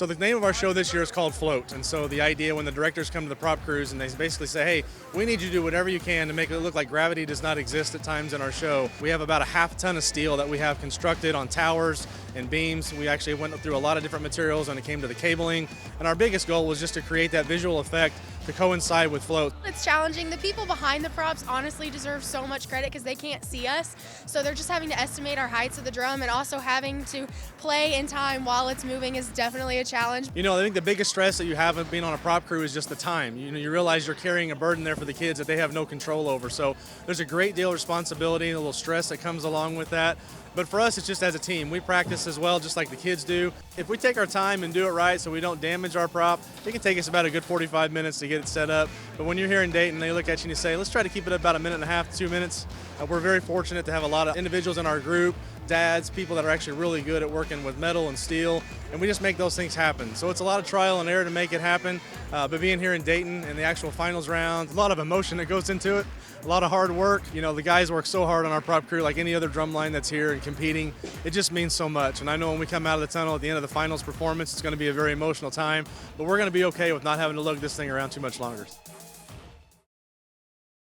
So the name of our show this year is called Float. And so the idea when the directors come to the prop crews and they basically say, hey, we need you to do whatever you can to make it look like gravity does not exist at times in our show. We have about a half ton of steel that we have constructed on towers and beams. We actually went through a lot of different materials when it came to the cabling. And our biggest goal was just to create that visual effect to coincide with float. It's challenging. The people behind the props honestly deserve so much credit because they can't see us. So they're just having to estimate our heights of the drum, and also having to play in time while it's moving is definitely a challenge. You know, I think the biggest stress that you have of being on a prop crew is just the time. You realize you're carrying a burden there for the kids that they have no control over. So there's a great deal of responsibility and a little stress that comes along with that. But for us, it's just as a team. We practice as well, just like the kids do. If we take our time and do it right so we don't damage our prop, it can take us about a good 45 minutes to get it set up. But when you're here in Dayton, they look at you and you say, let's try to keep it about a minute and a half to 2 minutes. We're very fortunate to have a lot of individuals in our group, dads, people that are actually really good at working with metal and steel, and we just make those things happen. So it's a lot of trial and error to make it happen, but being here in Dayton in the actual finals round, a lot of emotion that goes into it, a lot of hard work. You know, the guys work so hard on our prop crew like any other drum line that's here and competing. It just means so much, and I know when we come out of the tunnel at the end of the finals performance, it's going to be a very emotional time, but we're going to be okay with not having to lug this thing around too much longer.